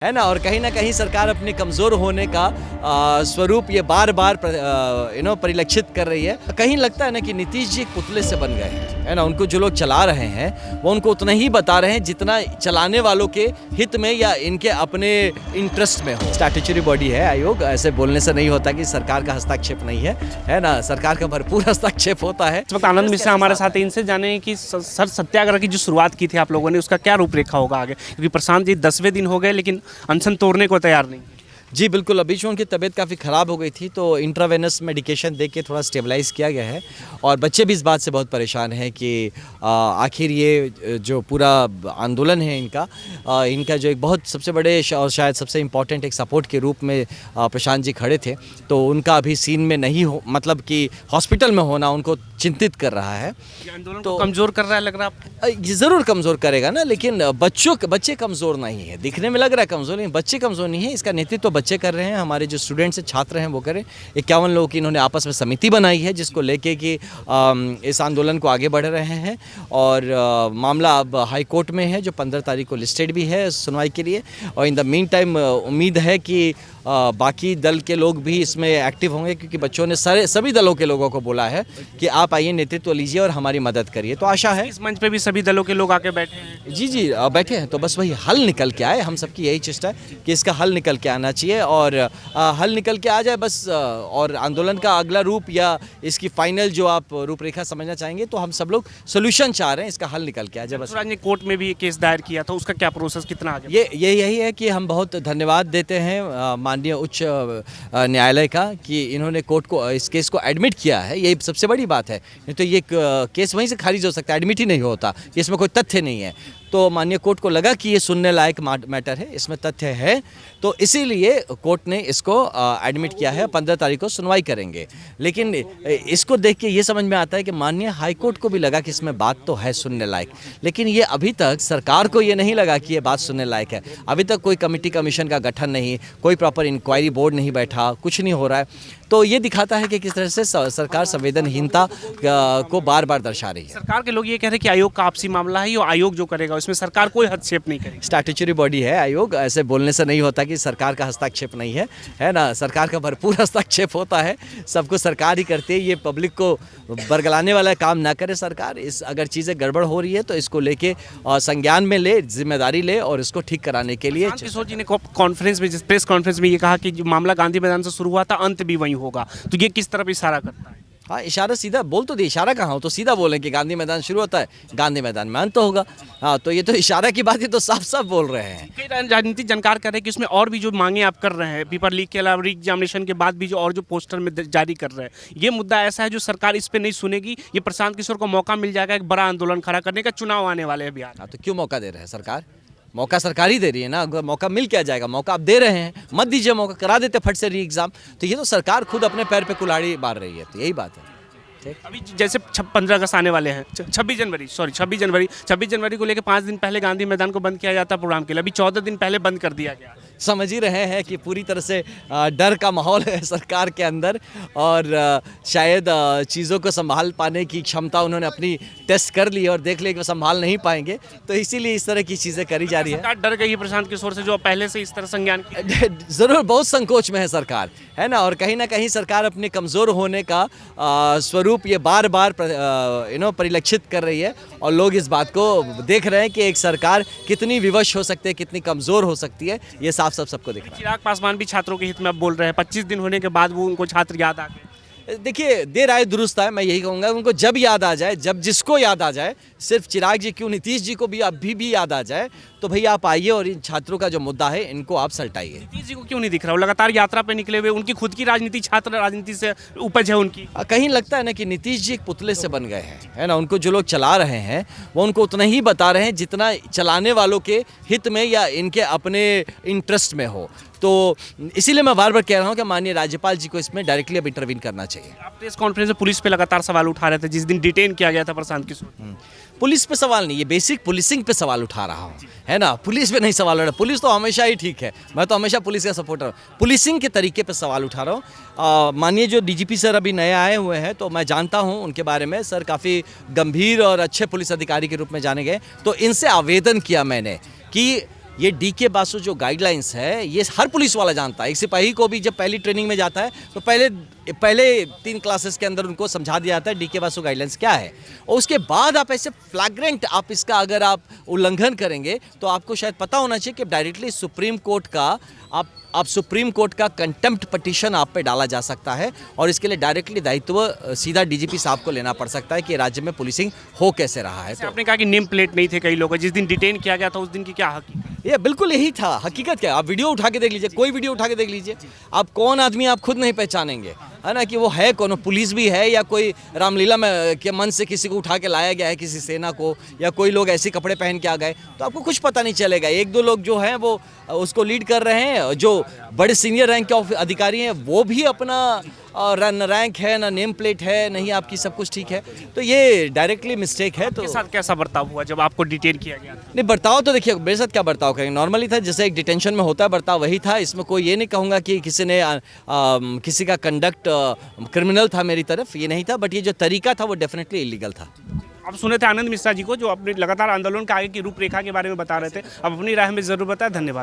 है ना। और कहीं ना कहीं सरकार अपने कमज़ोर होने का स्वरूप ये बार बार परिलक्षित कर रही है। कहीं लगता है ना कि नीतीश जी एक पुतले से बन गए हैं, है ना। उनको जो लोग चला रहे हैं वो उनको उतना ही बता रहे हैं जितना चलाने वालों के हित में या इनके अपने इंटरेस्ट में हो। स्टैट्यूटरी बॉडी है आयोग, ऐसे बोलने से नहीं होता कि सरकार का हस्तक्षेप नहीं है ना। सरकार का भरपूर हस्तक्षेप होता है। इस वक्त आनंद मिश्रा हमारे साथ हैं, इनसे जाने कि सर सत्याग्रह की जो शुरुआत की थी आप लोगों ने, उसका क्या रूपरेखा होगा आगे, क्योंकि प्रशांत जी 10वें दिन हो गए लेकिन अनशन तोड़ने को तैयार नहीं। जी बिल्कुल, अभी जो उनकी तबीयत काफ़ी ख़राब हो गई थी तो इंट्रावेनस मेडिकेशन दे के थोड़ा स्टेबलाइज़ किया गया है। और बच्चे भी इस बात से बहुत परेशान हैं कि आखिर ये जो पूरा आंदोलन है इनका जो एक बहुत सबसे बड़े और शायद सबसे इम्पॉर्टेंट एक सपोर्ट के रूप में प्रशांत जी खड़े थे, तो उनका अभी सीन में नहीं हो, मतलब कि हॉस्पिटल में होना उनको चिंतित कर रहा है। आंदोलन तो कमज़ोर कर रहा है, लग रहा है ये ज़रूर कमज़ोर करेगा ना, लेकिन बच्चे कमज़ोर नहीं है। दिखने में लग रहा है कमज़ोर, लेकिन बच्चे कमज़ोर नहीं है। इसका नेतृत्व बच्चे कर रहे हैं, हमारे जो स्टूडेंट्स हैं, छात्र हैं, वो करें। 51 लोगों की इन्होंने आपस में समिति बनाई है जिसको लेके कि इस आंदोलन को आगे बढ़ रहे हैं। और मामला अब हाई कोर्ट में है जो 15 तारीख को लिस्टेड भी है सुनवाई के लिए। और इन द मीन टाइम उम्मीद है कि बाकी दल के लोग भी इसमें एक्टिव होंगे, क्योंकि बच्चों ने सभी दलों के लोगों को बोला है कि आप आइए, नेतृत्व लीजिए और हमारी मदद करिए। तो आशा है इस मंच पे भी सभी दलों के लोग आके बैठे हैं। जी बैठे हैं, तो बस वही हल निकल के आए। हम सबकी यही चेष्टा है कि इसका हल निकल के आना चाहिए और हल निकल के आ जाए बस। और आंदोलन का अगला रूप या इसकी फाइनल जो आप रूपरेखा समझना चाहेंगे, तो हम सब लोग सोल्यूशन चाह रहे हैं, इसका हल निकल के आ जाए बस। ने कोर्ट में भी केस दायर किया था, उसका क्या प्रोसेस, कितना आगे? यही है कि हम बहुत धन्यवाद देते हैं माननीय उच्च न्यायालय का कि इन्होंने कोर्ट को इस केस को एडमिट किया है। यही सबसे बड़ी बात है, नहीं तो ये केस वहीं से खारिज हो सकता है, एडमिट ही नहीं होता, इसमें कोई तथ्य नहीं है। तो माननीय कोर्ट को लगा कि ये सुनने लायक मैटर है, इसमें तथ्य है, तो इसीलिए कोर्ट ने इसको एडमिट किया है। 15 तारीख को सुनवाई करेंगे। लेकिन इसको देख के ये समझ में आता है कि माननीय हाई कोर्ट को भी लगा कि इसमें बात तो है सुनने लायक, लेकिन ये अभी तक सरकार को ये नहीं लगा कि ये बात सुनने लायक है। अभी तक कोई कमेटी कमीशन का गठन नहीं, कोई प्रॉपर इंक्वायरी बोर्ड नहीं बैठा, कुछ नहीं हो रहा है। तो ये दिखाता है कि किस तरह से सरकार संवेदनहीनता को बार बार दर्शा रही है। सरकार के लोग ये कह रहे हैं कि आयोग का आपसी मामला है, और आयोग जो करेगा उसमें सरकार कोई हस्तक्षेप नहीं करेगी। स्टैट्यूटरी बॉडी है आयोग, ऐसे बोलने से नहीं होता कि सरकार का हस्तक्षेप नहीं है ना। सरकार का भरपूर हस्तक्षेप होता है, सब कुछ सरकार ही करती है। ये पब्लिक को बरगलाने वाला काम ना करे सरकार। अगर चीज़ें गड़बड़ हो रही है तो इसको लेके संज्ञान में ले, जिम्मेदारी ले और इसको ठीक कराने के लिए। किशोर जी ने कॉन्फ्रेंस में, प्रेस कॉन्फ्रेंस में ये कहा कि जो मामला गांधी मैदान से शुरू हुआ था अंत भी वहीं होगा, तो ये किस तरफ इशारा करता है? हाँ, इशारा सीधा बोल तो दे, इशारा कहाँ हो, तो सीधा बोलें कि गांधी मैदान शुरू होता है, गांधी मैदान में अंत होगा। हाँ, तो ये तो इशारा की बात है, तो साफ साफ बोल रहे हैं। कई राजनीतिक जानकार कह रहे हैं कि उसमें और भी जो मांगे आप कर रहे हैं, पेपर लीक के अलावा एग्जामिनेशन के बाद भी जो और जो पोस्टर में जारी कर रहे हैं, ये मुद्दा ऐसा है जो सरकार इस पर नहीं सुनेगी। ये प्रशांत किशोर को मौका मिल जाएगा एक बड़ा आंदोलन खड़ा करने का, चुनाव आने वाले हैं बिहार। हाँ, तो क्यों मौका दे रहे हैं सरकार? मौका सरकार ही दे रही है ना। अगर मौका मिल क्या जाएगा, मौका आप दे रहे हैं, मत दीजिए मौका, करा देते फट से री एग्जाम। तो ये तो सरकार खुद अपने पैर पे कुल्हाड़ी मार रही है, तो यही बात है। अभी जैसे 15 अगस्त आने वाले हैं, 26 जनवरी को लेकर 5 दिन पहले गांधी मैदान को बंद किया जाता प्रोग्राम के लिए, अभी 14 दिन पहले बंद कर दिया गया। समझ ही रहे हैं कि पूरी तरह से डर का माहौल है सरकार के अंदर, और शायद चीज़ों को संभाल पाने की क्षमता उन्होंने अपनी टेस्ट कर ली और देख लिया कि वो संभाल नहीं पाएंगे, तो इसीलिए इस तरह की चीज़ें करी जा रही है। डर गई है प्रशांत किशोर से, जो पहले से इस तरह संज्ञान ज़रूर बहुत संकोच में है सरकार, है ना। और कहीं ना कहीं सरकार अपने कमज़ोर होने का स्वरूप ये बार बार परिलक्षित कर रही है, और लोग इस बात को देख रहे हैं कि एक सरकार कितनी विवश हो सकती है, कितनी कमज़ोर हो सकती है, ये साफ सबको दिख रहा है। चिराग पासवान भी छात्रों के हित में अब बोल रहे हैं, 25 दिन होने के बाद वो उनको छात्र याद आ गए। देखिए, देर आए दुरुस्त आए, मैं यही कहूँगा। उनको जब याद आ जाए, जब जिसको याद आ जाए, सिर्फ चिराग जी क्यों, नीतीश जी को भी अभी भी याद आ जाए, तो भैया आप आइए और इन छात्रों का जो मुद्दा है इनको आप सलटाइए। नीतीश जी को क्यों नहीं दिख रहा? वो लगातार यात्रा पे निकले हुए, उनकी खुद की राजनीति, छात्र राजनीति से उपज है उनकी। कहीं लगता है ना कि नीतीश जी एक पुतले से बन गए हैं, है ना। उनको जो लोग चला रहे हैं वो उनको उतना ही बता रहे हैं जितना चलाने वालों के हित में या इनके अपने इंटरेस्ट में हो। तो इसीलिए मैं बार बार कह रहा हूँ कि माननीय राज्यपाल जी को इसमें डायरेक्टली अब इंटरवीन करना चाहिए। आप प्रेस कॉन्फ्रेंस में पुलिस पे लगातार सवाल उठा रहे थे जिस दिन डिटेन किया गया था प्रशांत किशोर। पुलिस पे सवाल नहीं, ये बेसिक पुलिसिंग पे सवाल उठा रहा हूँ, है ना। पुलिस पे नहीं सवाल उठा रहा, पुलिस तो हमेशा ही ठीक है, मैं तो हमेशा पुलिस का सपोर्टर हूँ। पुलिसिंग के तरीके पे सवाल उठा रहा हूँ। माननीय जो डीजीपी सर अभी नए आए हुए हैं, तो मैं जानता हूँ उनके बारे में, सर काफ़ी गंभीर और अच्छे पुलिस अधिकारी के रूप में जाने गए। तो इनसे आवेदन किया मैंने कि ये डीके बासु जो गाइडलाइंस है ये हर पुलिस वाला जानता है। एक सिपाही को भी जब पहली ट्रेनिंग में जाता है तो पहले 3 क्लासेस के अंदर उनको समझा दिया जाता है डीके बासु गाइडलाइंस क्या है, और उसके बाद आप ऐसे फ्लैग्रेंट आप इसका अगर आप उल्लंघन करेंगे तो आपको शायद पता होना चाहिए कि डायरेक्टली सुप्रीम कोर्ट का आप सुप्रीम कोर्ट का कंटेम्प्ट पिटीशन आप पे डाला जा सकता है, और इसके लिए डायरेक्टली दायित्व सीधा डीजीपी साहब को लेना पड़ सकता है कि राज्य में पुलिसिंग हो कैसे रहा है। जैसे आपने कहा कि नेम प्लेट नहीं थे कई लोगों, जिस दिन डिटेन किया गया था उस दिन की क्या हकीकत? ये बिल्कुल यही था, हकीकत क्या है? आप वीडियो उठा के देख लीजिए, कोई वीडियो उठा के देख लीजिए, आप कौन आदमी आप खुद नहीं पहचानेंगे, है ना, कि वो है कौन, पुलिस भी है या कोई रामलीला में के मन से किसी को उठा के लाया गया है, किसी सेना को, या कोई लोग ऐसे कपड़े पहन के आ गए, तो आपको कुछ पता नहीं चलेगा। 1-2 लोग जो हैं वो उसको लीड कर रहे हैं, जो बड़े सीनियर रैंक के अधिकारी हैं वो भी अपना न रैंक है ना नेम प्लेट है, नहीं आपकी सब कुछ ठीक है, तो ये डायरेक्टली मिस्टेक है। तो के साथ कैसा बर्ताव हुआ जब आपको डिटेन किया गया था? नहीं, बर्ताव तो देखिए मेरे साथ क्या बर्ताव करेंगे, नॉर्मली था जैसे एक डिटेंशन में होता है बर्ताव, वही था। इसमें कोई ये नहीं कहूँगा कि किसी ने किसी का कंडक्ट क्रिमिनल था मेरी तरफ, ये नहीं था, बट ये जो तरीका था वो डेफिनेटली इलीगल था। अब सुने थे आनंद मिश्रा जी को जो अपने लगातार आंदोलन के आगे की रूपरेखा के बारे में बता रहे थे। अब अपनी राय में जरूर बताएं। धन्यवाद।